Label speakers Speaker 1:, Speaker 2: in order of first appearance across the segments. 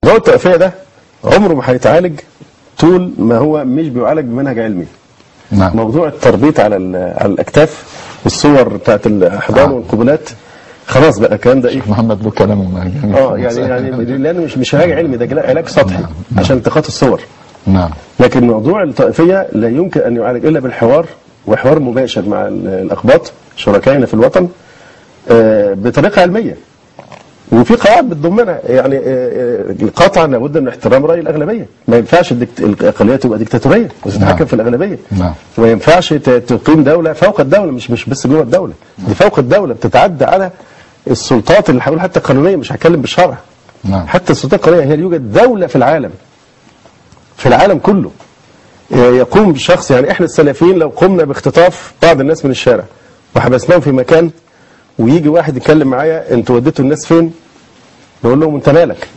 Speaker 1: موضوع الطائفيه ده عمره ما هيتعالج طول ما هو مش بيعالج بمنهج علمي.
Speaker 2: نعم.
Speaker 1: موضوع التربيط على الاكتاف والصور بتاعت الاحضان والقبلات خلاص بقى الكلام ده ايه؟
Speaker 2: محمد له كلامه
Speaker 1: يعني لانه مش علاج علمي، ده علاج سطحي عشان التقاط الصور.
Speaker 2: نعم.
Speaker 1: لكن موضوع الطائفيه لا يمكن ان يعالج الا بالحوار، وحوار مباشر مع الاقباط شركائنا في الوطن بطريقه علميه. وفي قواعد بتضمنها، يعني قطعا لابد من احترام راي الاغلبيه، ما ينفعش الاقليه تبقى ديكتاتوريه وتتحكم في الاغلبيه.
Speaker 2: نعم.
Speaker 1: وما ينفعش تقيم دوله فوق الدوله، مش بس جوه الدوله، دي فوق الدوله بتتعدى على السلطات اللي هقول حتى القانونيه، مش هتكلم بالشرع.
Speaker 2: نعم.
Speaker 1: حتى السلطات القانونيه هي يوجد دوله في العالم، في العالم كله يقوم بشخص، يعني احنا السلفيين لو قمنا باختطاف بعض الناس من الشارع وحبسناهم في مكان ويجي واحد يتكلم معايا انتوا وديتوا الناس فين؟ نقول لهم انت مالك؟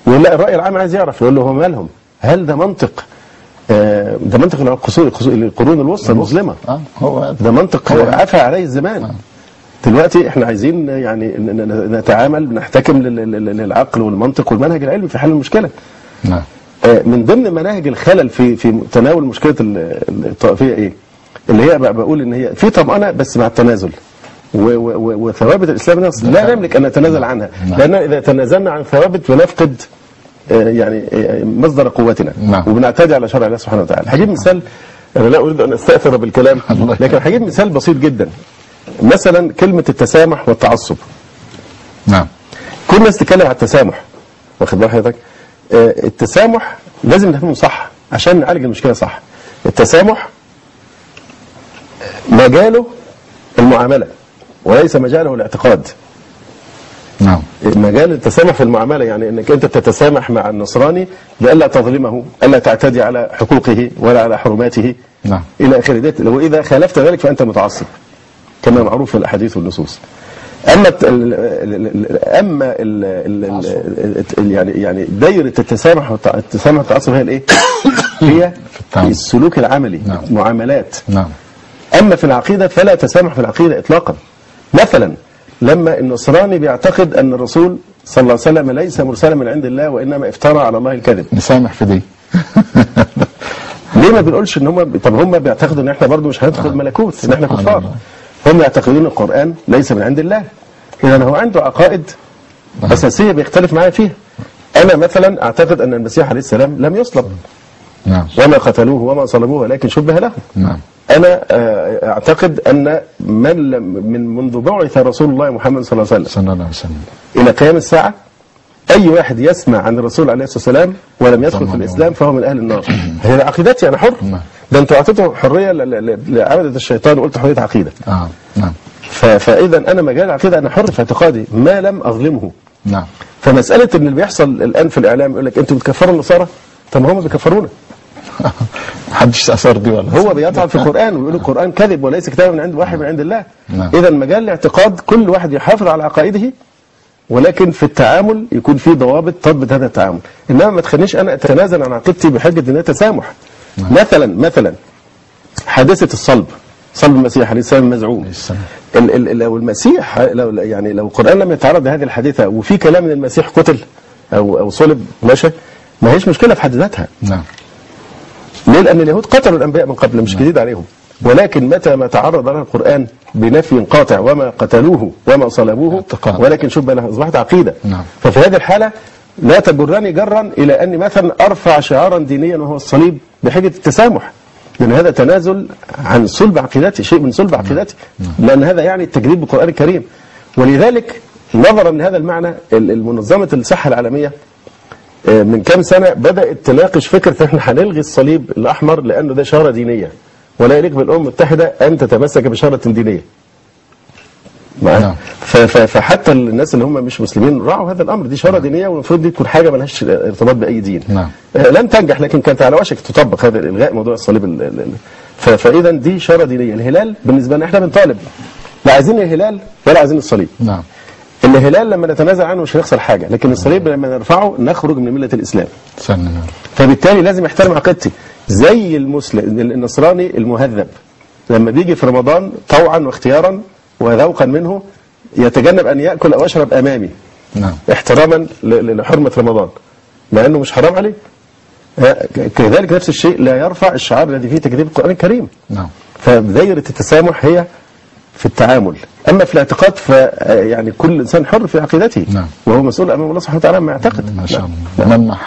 Speaker 1: يقول لا الراي العام عايز يعرف، نقول له هو مالهم؟ هل ده منطق؟ ده منطق القرون الوسطى المظلمه.
Speaker 2: هو
Speaker 1: ده منطق عفى عليه الزمان. دلوقتي احنا عايزين يعني نتعامل نحتكم للعقل والمنطق والمنهج العلمي في حل المشكله.
Speaker 2: نعم.
Speaker 1: من ضمن مناهج الخلل في تناول مشكله الطائفيه ايه؟ اللي هي بقول ان هي في طمأنة بس مع التنازل. وثوابت الاسلام لا نملك ان نتنازل عنها، لان اذا تنازلنا عن ثوابت بنفقد يعني مصدر قوتنا.
Speaker 2: نعم.
Speaker 1: وبنعتدي على شرع الله سبحانه وتعالى. هجيب مثال، انا لا اريد ان استاثر بالكلام، لكن هجيب مثال بسيط جدا. مثلا كلمه التسامح والتعصب.
Speaker 2: نعم.
Speaker 1: كل الناس تتكلم على التسامح، واخد بال حضرتك؟ التسامح لازم نفهمه صح عشان نعالج المشكله صح. التسامح مجاله المعامله وليس مجاله الاعتقاد.
Speaker 2: نعم.
Speaker 1: مجال التسامح في المعامله يعني انك انت تتسامح مع النصراني لئلا تظلمه، الا تعتدي على حقوقه ولا على حرماته.
Speaker 2: نعم.
Speaker 1: الى اخره. واذا خالفت ذلك فانت متعصب كما معروف في الاحاديث والنصوص. اما يعني دايره التسامح والتعصب هي الايه؟ هي السلوك العملي.
Speaker 2: نعم.
Speaker 1: معاملات.
Speaker 2: نعم.
Speaker 1: اما في العقيده فلا تسامح في العقيده اطلاقا. مثلا لما النصراني بيعتقد ان الرسول صلى الله عليه وسلم ليس مرسلا من عند الله وانما افترى على الله الكذب،
Speaker 2: نسامح في دي.
Speaker 1: ليه ما بنقولش ان هم طب هم بيعتقدوا ان احنا برضه مش هندخل ملكوت، ان احنا كفار. هم يعتقدون القرآن ليس من عند الله، اذا هو عنده عقائد اساسيه بيختلف معايا فيها. انا مثلا اعتقد ان المسيح عليه السلام لم يصلب.
Speaker 2: نعم.
Speaker 1: وما قتلوه وما صلبوه ولكن شبه لهم.
Speaker 2: نعم.
Speaker 1: أنا أعتقد أن منذ بعث رسول الله محمد صلى الله عليه وسلم إلى قيام الساعة أي واحد يسمع عن الرسول عليه الصلاة والسلام ولم يدخل في الإسلام فهو من أهل النار. هي عقيدتي أنا حر. ده أنتوا أعطيتوا حرية لعبدة الشيطان وقلت حرية عقيدة.
Speaker 2: نعم.
Speaker 1: فإذا أنا مجال العقيدة أنا حر في اعتقادي ما لم أظلمه.
Speaker 2: نعم.
Speaker 1: فمسألة إن اللي بيحصل الآن في الإعلام يقول لك أنتوا بتكفروا النصارى، طب ما هم بيكفرونا.
Speaker 2: محدش أثر دي ولا
Speaker 1: هو بيطعن في القرآن ويقول القرآن كذب وليس كتاب من عند واحد من عند الله.
Speaker 2: نعم.
Speaker 1: إذا مجال الاعتقاد كل واحد يحافظ على عقائده، ولكن في التعامل يكون في ضوابط تضبط هذا التعامل. إنما ما تخلينيش أنا أتنازل عن عقيدتي بحجة إن تسامح. نعم. مثلا حادثة الصلب، صلب المسيح عليه السلام المزعوم. لو المسيح لو القرآن لم يتعرض لهذه الحادثة وفي كلام ان المسيح قتل أو صلب ماشي، ما هيش مشكلة في حد ذاتها.
Speaker 2: نعم.
Speaker 1: ليه؟ لأن اليهود قتلوا الأنبياء من قبل، مش جديد عليهم. ولكن متى ما تعرض له القرآن بنفي قاطع وما قتلوه وما صلبوه ولكن شبه له، أصبحت عقيدة.
Speaker 2: نعم.
Speaker 1: ففي هذه الحالة لا تجرني جرا إلى أني مثلا أرفع شعارا دينيا وهو الصليب بحجة التسامح، لأن هذا تنازل عن صلب عقيدتي، شيء من صلب عقيدتي، لأن هذا يعني التجريد بالقرآن الكريم. ولذلك نظرا لهذا المعنى المنظمة الصحة العالمية من كام سنة بدأت تناقش فكرة احنا هنلغي الصليب الأحمر لأنه ده شارة دينية ولا يليق بالأمم المتحدة أن تتمسك بشارة دينية.
Speaker 2: نعم.
Speaker 1: فحتى الناس اللي هم مش مسلمين راعوا هذا الأمر، دي شارة دينية والمفروض دي تكون حاجة ملهاش ارتباط بأي دين.
Speaker 2: نعم.
Speaker 1: لم تنجح لكن كانت على وشك تطبق هذا الإلغاء موضوع الصليب. فإذا دي شارة دينية. الهلال بالنسبة لنا احنا بنطالب لا عايزين الهلال ولا عايزين الصليب.
Speaker 2: نعم.
Speaker 1: الهلال لما نتنازل عنه مش هيخسر حاجة، لكن الصليب لما نرفعه نخرج من ملة الإسلام. فبالتالي لازم يحترم عقيدتي زي المسلم النصراني المهذب لما بيجي في رمضان طوعا واختيارا وذوقا منه يتجنب أن يأكل أو يشرب أمامي.
Speaker 2: نعم.
Speaker 1: احتراما لحرمة رمضان. لأنه مش حرام عليه. كذلك نفس الشيء لا يرفع الشعار الذي فيه تكذيب القرآن الكريم.
Speaker 2: نعم.
Speaker 1: فدائرة التسامح هي في التعامل. أما في الاعتقاد يعني كل إنسان حر في عقيدته،
Speaker 2: نعم.
Speaker 1: وهو مسؤول أمام الله سبحانه وتعالى ما يعتقد.
Speaker 2: ما شاء الله.